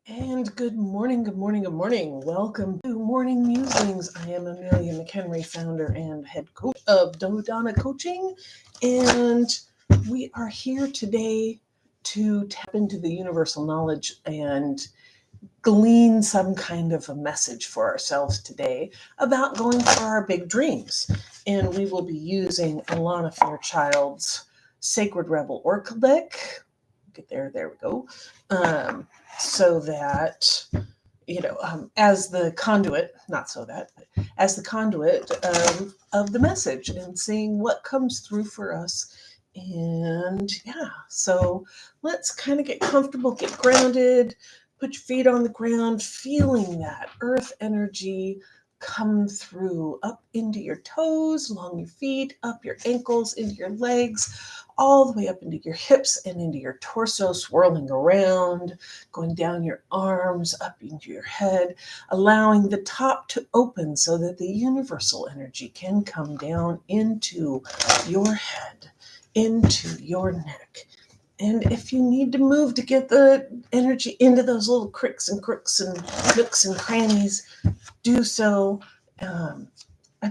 And good morning, good morning, good morning. Welcome to Morning Musings. I am Amelia McHenry, founder and head coach of Dodona Coaching. And we are here today to tap into the universal knowledge and glean some kind of a message for ourselves today about going for our big dreams. And we will be using Alana Fairchild's Sacred Rebel Oracle deck. There we go. So that as the conduit, not so that, but as the conduit of the message and seeing what comes through for us. And yeah, so let's kind of get comfortable, get grounded, put your feet on the ground, feeling that earth energy come through up into your toes, along your feet, up your ankles, into your legs, all the way up into your hips and into your torso, swirling around, going down your arms, up into your head, allowing the top to open so that the universal energy can come down into your head, into your neck. And if you need to move to get the energy into those little cricks and crooks and nooks and crannies, do so and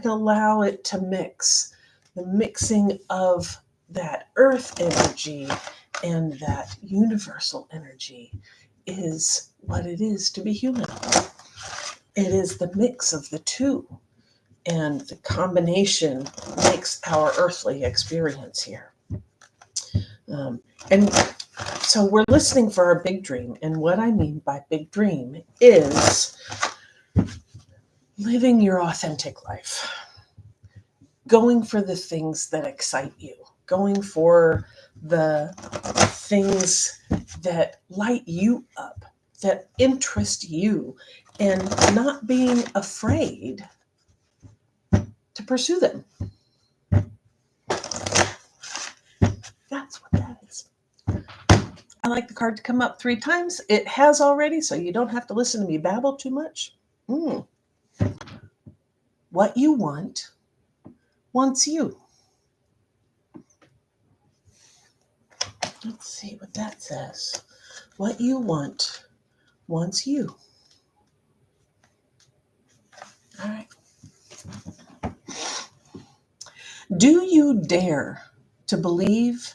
allow it to mix. The mixing of that earth energy and that universal energy is what it is to be human. It is the mix of the two, and the combination makes our earthly experience here. And so we're listening for our big dream, and what I mean by big dream is living your authentic life, going for the things that excite you, going for the things that light you up, that interest you, and not being afraid to pursue them. That's what that is. I like the card to come up 3 times. It has already, so you don't have to listen to me babble too much. What you want wants you. Let's see what that says. What you want wants you. All right. Do you dare to believe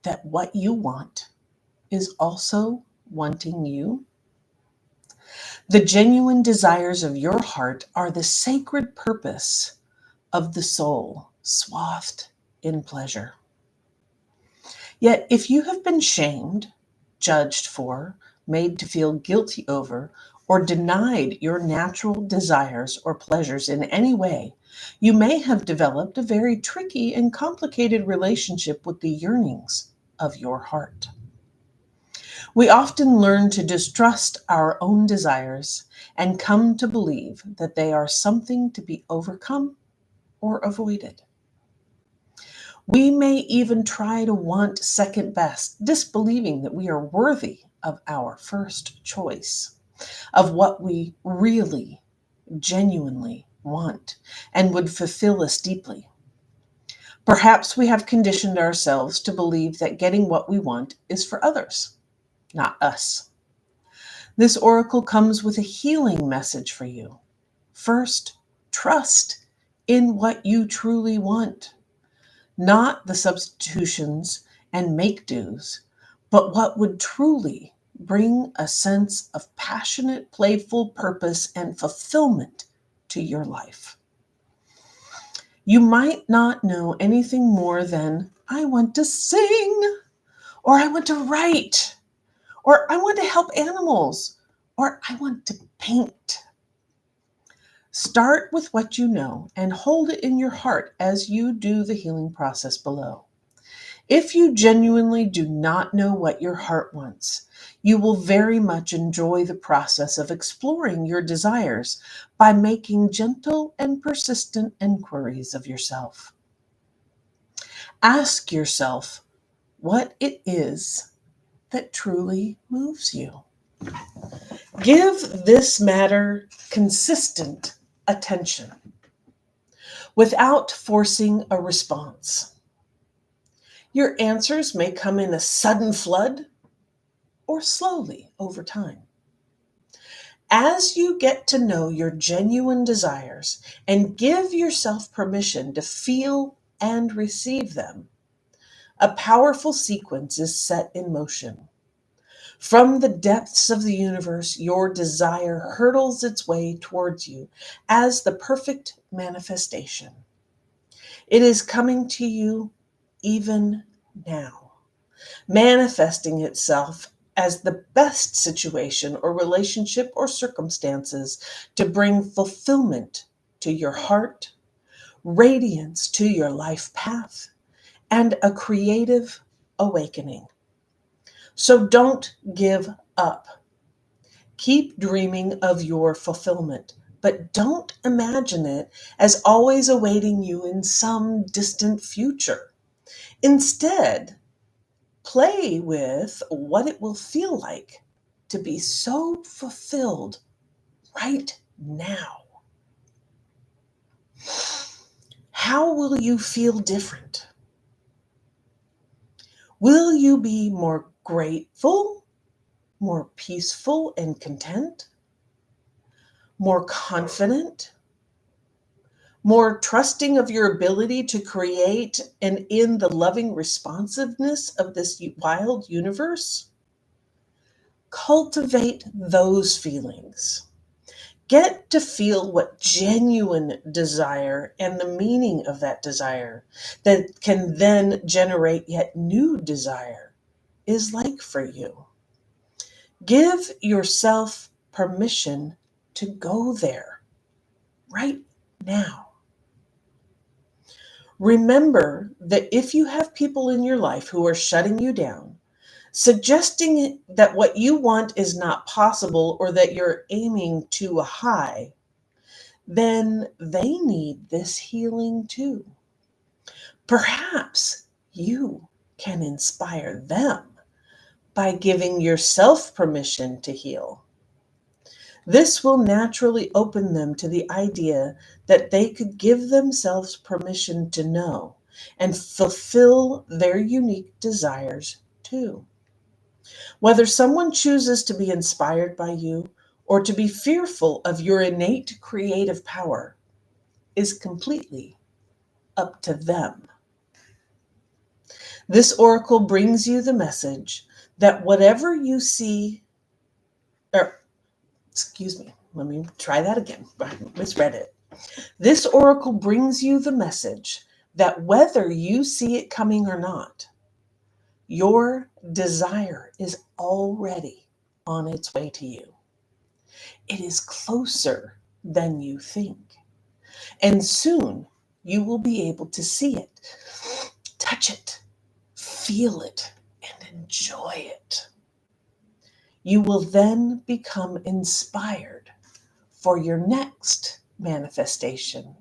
that what you want is also wanting you? The genuine desires of your heart are the sacred purpose of the soul, swathed in pleasure. Yet if you have been shamed, judged for, made to feel guilty over, or denied your natural desires or pleasures in any way, you may have developed a very tricky and complicated relationship with the yearnings of your heart. We often learn to distrust our own desires and come to believe that they are something to be overcome or avoided. We may even try to want second best, disbelieving that we are worthy of our first choice, of what we really, genuinely want and would fulfill us deeply. Perhaps we have conditioned ourselves to believe that getting what we want is for others, not us. This oracle comes with a healing message for you. First, trust in what you truly want. Not the substitutions and make-dos, but what would truly bring a sense of passionate, playful purpose and fulfillment to your life. You might not know anything more than, I want to sing, or I want to write, or I want to help animals, or I want to paint. Start with what you know and hold it in your heart as you do the healing process below. If you genuinely do not know what your heart wants, you will very much enjoy the process of exploring your desires by making gentle and persistent inquiries of yourself. Ask yourself what it is that truly moves you. Give this matter consistent attention without forcing a response. Your answers may come in a sudden flood or slowly over time. As you get to know your genuine desires and give yourself permission to feel and receive them, a powerful sequence is set in motion. From the depths of the universe, your desire hurtles its way towards you as the perfect manifestation. It is coming to you even now, manifesting itself as the best situation or relationship or circumstances to bring fulfillment to your heart, radiance to your life path, and a creative awakening. So don't give up. Keep dreaming of your fulfillment, but don't imagine it as always awaiting you in some distant future. Instead, play with what it will feel like to be so fulfilled right now. How will you feel different? Will you be more grateful, more peaceful and content, more confident, more trusting of your ability to create and in the loving responsiveness of this wild universe? Cultivate those feelings. Get to feel what genuine desire and the meaning of that desire that can then generate yet new desire is like for you. Give yourself permission to go there right now. Remember that if you have people in your life who are shutting you down, suggesting that what you want is not possible or that you're aiming too high, then they need this healing too. Perhaps you can inspire them by giving yourself permission to heal. This will naturally open them to the idea that they could give themselves permission to know and fulfill their unique desires too. Whether someone chooses to be inspired by you or to be fearful of your innate creative power is completely up to them. This oracle brings you the message that whatever you see, or excuse me, let me try that again. I misread it. This oracle brings you the message that whether you see it coming or not, your desire is already on its way to you. It is closer than you think. And soon you will be able to see it, touch it, feel it, and enjoy it. You will then become inspired for your next manifestation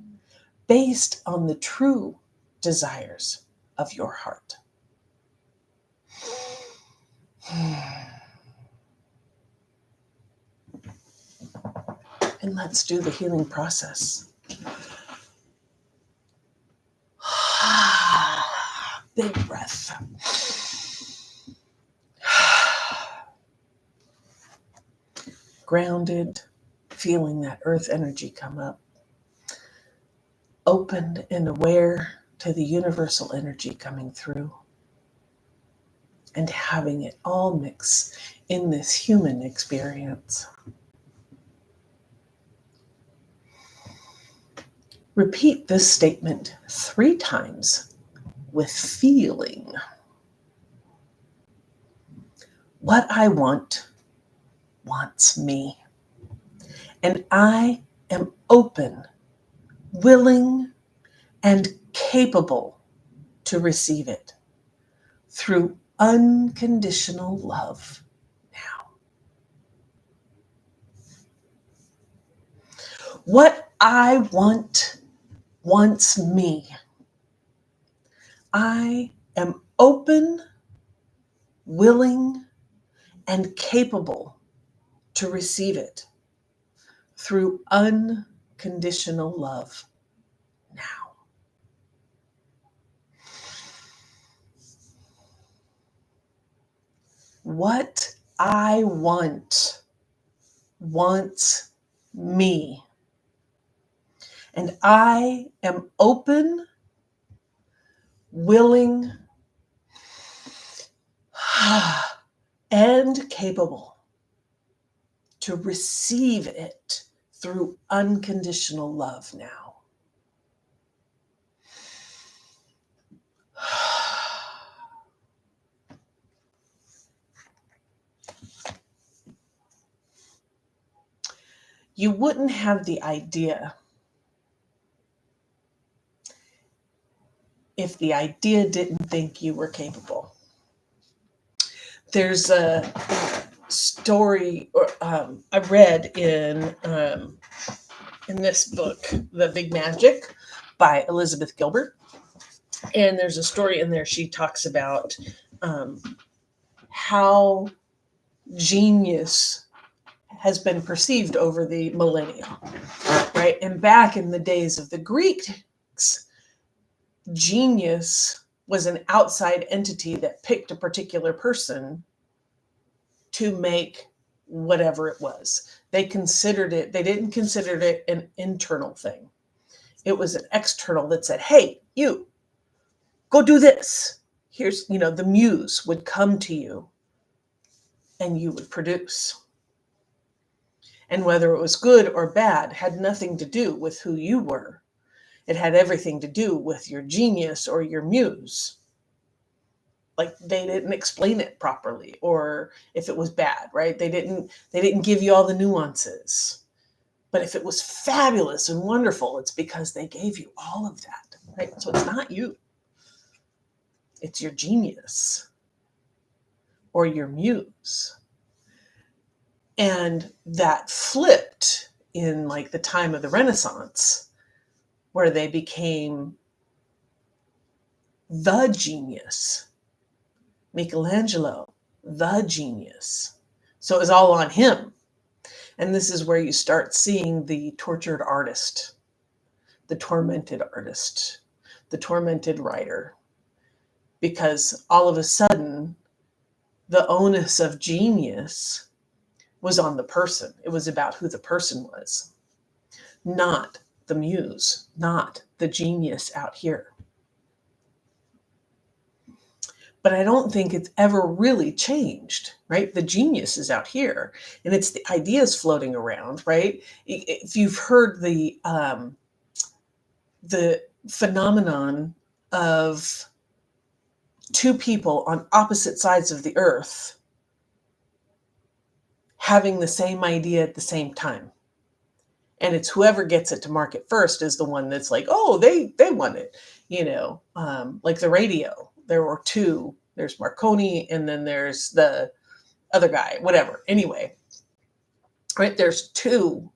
based on the true desires of your heart. And let's do the healing process. Big breath. Grounded, feeling that earth energy come up. Open and aware to the universal energy coming through. And having it all mix in this human experience. Repeat this statement 3 times with feeling. What I want wants me. And I am open, willing, and capable to receive it through unconditional love now. What I want wants me. I am open, willing, and capable to receive it through unconditional love now. What I want wants me. And I am open, willing, and capable to receive it through unconditional love now. You wouldn't have the idea if the idea didn't think you were capable. There's a story I read in this book, The Big Magic by Elizabeth Gilbert. And there's a story in there. She talks about how genius has been perceived over the millennia, right? And back in the days of the Greeks, genius was an outside entity that picked a particular person to make whatever it was. They didn't consider it an internal thing. It was an external that said, hey, you, go do this. Here's, the muse would come to you and you would produce. And whether it was good or bad had nothing to do with who you were. It had everything to do with your genius or your muse. Like they didn't explain it properly, or if it was bad, right? They didn't give you all the nuances. But if it was fabulous and wonderful, it's because they gave you all of that, right? So it's not you. It's your genius or your muse. And that flipped in like the time of the Renaissance, where they became the genius. Michelangelo, the genius. So it was all on him. And this is where you start seeing the tortured artist, the tormented artist, the tormented writer. Because all of a sudden, the onus of genius was on the person. It was about who the person was, not the muse, not the genius out here. But I don't think it's ever really changed, right? The genius is out here, and it's the ideas floating around, right? If you've heard the phenomenon of two people on opposite sides of the earth having the same idea at the same time. And it's whoever gets it to market first is the one that's like, oh, they won it. Like the radio, there were two. There's Marconi, and then there's the other guy, whatever. Anyway, right? There's two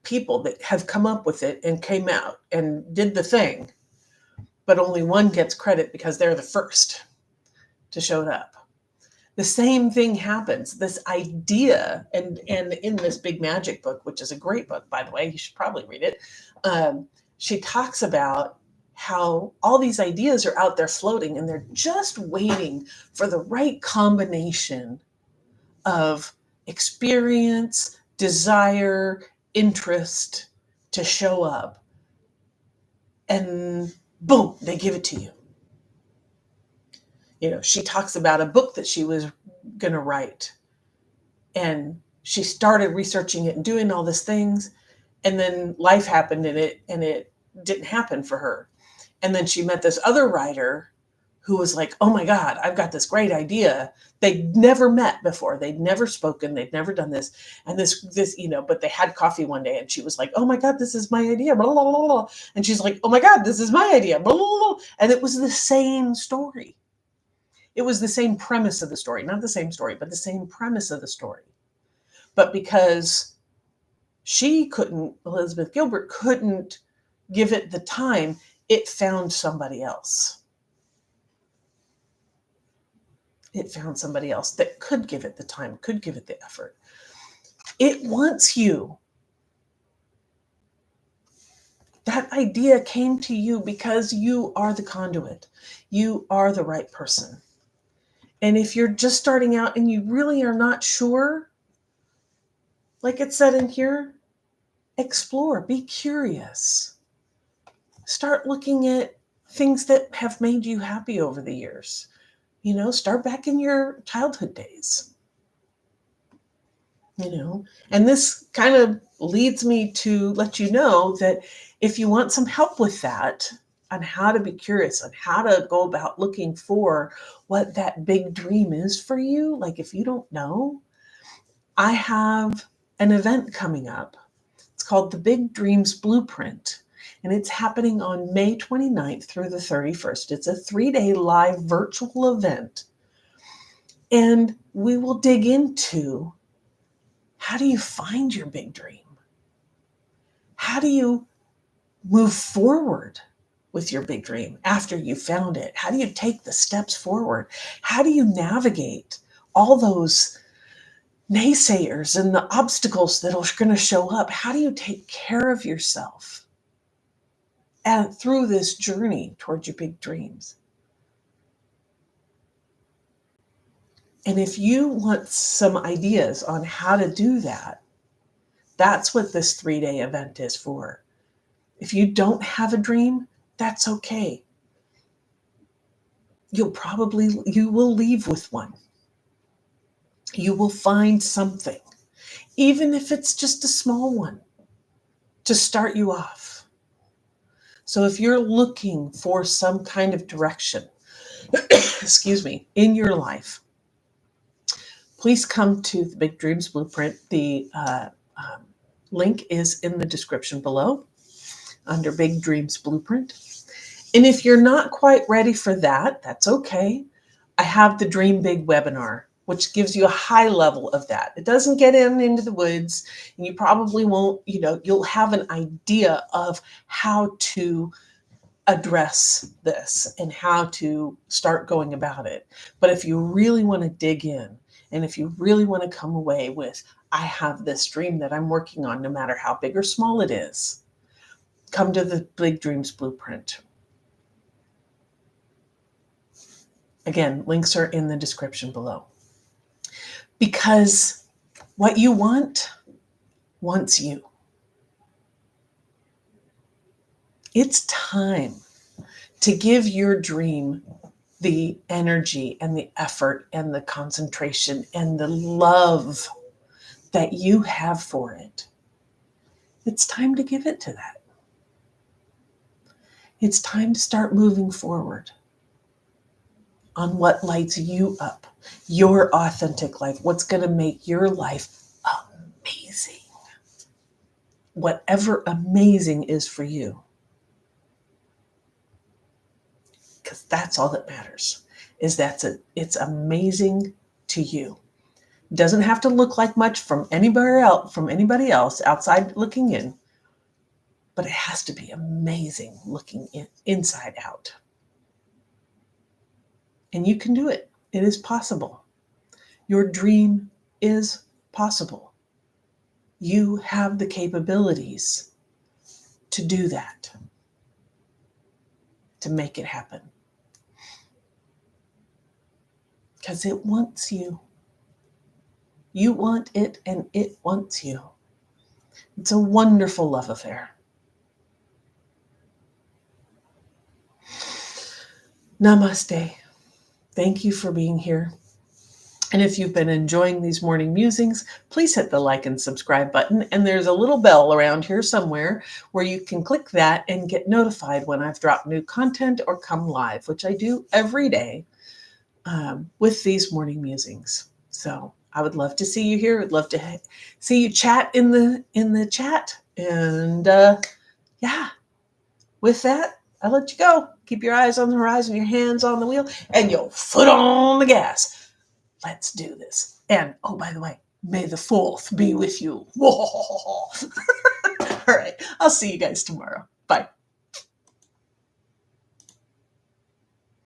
people that have come up with it and came out and did the thing, but only one gets credit because they're the first to show it up. The same thing happens. This idea, and in this Big Magic book, which is a great book, by the way, you should probably read it. She talks about how all these ideas are out there floating, and they're just waiting for the right combination of experience, desire, interest to show up. And boom, they give it to you. She talks about a book that she was going to write, and she started researching it and doing all these things, and then life happened and it didn't happen for her. And then she met this other writer who was like, oh my God, I've got this great idea. They'd never met before. They'd never spoken. They'd never done this. And this, but they had coffee one day, and she was like, oh my God, this is my idea. Blah, blah, blah, blah. And she's like, oh my God, this is my idea. Blah, blah, blah. And it was the same story. It was the same premise of the story, not the same story, but the same premise of the story. But because Elizabeth Gilbert couldn't give it the time, it found somebody else. It found somebody else that could give it the time, could give it the effort. It wants you. That idea came to you because you are the conduit. You are the right person. And if you're just starting out and you really are not sure, Like it said in here, explore, be curious. Start looking at things that have made you happy over the years. Start back in your childhood days. And this kind of leads me to let you know that if you want some help with that, on how to be curious, on how to go about looking for what that big dream is for you, like if you don't know, I have an event coming up. It's called the Big Dreams Blueprint, and it's happening on May 29th through the 31st. It's a 3-day live virtual event, and we will dig into how do you find your big dream? How do you move forward with your big dream after you found it? How do you take the steps forward? How do you navigate all those naysayers and the obstacles that are going to show up? How do you take care of yourself and through this journey towards your big dreams? And if you want some ideas on how to do that, that's what this 3-day event is for. If you don't have a dream, that's okay. You will leave with one. You will find something, even if it's just a small one, to start you off. So if you're looking for some kind of direction, excuse me, in your life, please come to the Big Dreams Blueprint. The link is in the description below under Big Dreams Blueprint. And if you're not quite ready for that, that's okay. I have the Dream Big webinar, which gives you a high level of that. It doesn't get into the woods, and you probably won't, you'll have an idea of how to address this and how to start going about it. But if you really want to dig in, and if you really want to come away with, I have this dream that I'm working on, no matter how big or small it is, come to the Big Dreams Blueprint. Again, links are in the description below. Because what you want wants you. It's time to give your dream the energy and the effort and the concentration and the love that you have for it. It's time to give it to that. It's time to start moving forward on what lights you up, your authentic life, what's going to make your life amazing. Whatever amazing is for you. Because that's all that matters, is that it's amazing to you. It doesn't have to look like much from anybody else outside looking in, but it has to be amazing looking inside out. And you can do it. It is possible. Your dream is possible. You have the capabilities to do that, to make it happen. Because it wants you. You want it and it wants you. It's a wonderful love affair. Namaste. Thank you for being here. And if you've been enjoying these morning musings, please hit the like and subscribe button. And there's a little bell around here somewhere where you can click that and get notified when I've dropped new content or come live, which I do every day with these morning musings. So I would love to see you here. I'd love to see you chat in the chat. And yeah, with that, I let you go. Keep your eyes on the horizon, your hands on the wheel, and your foot on the gas. Let's do this. And oh, by the way, may the 4th be with you. All right. I'll see you guys tomorrow. Bye.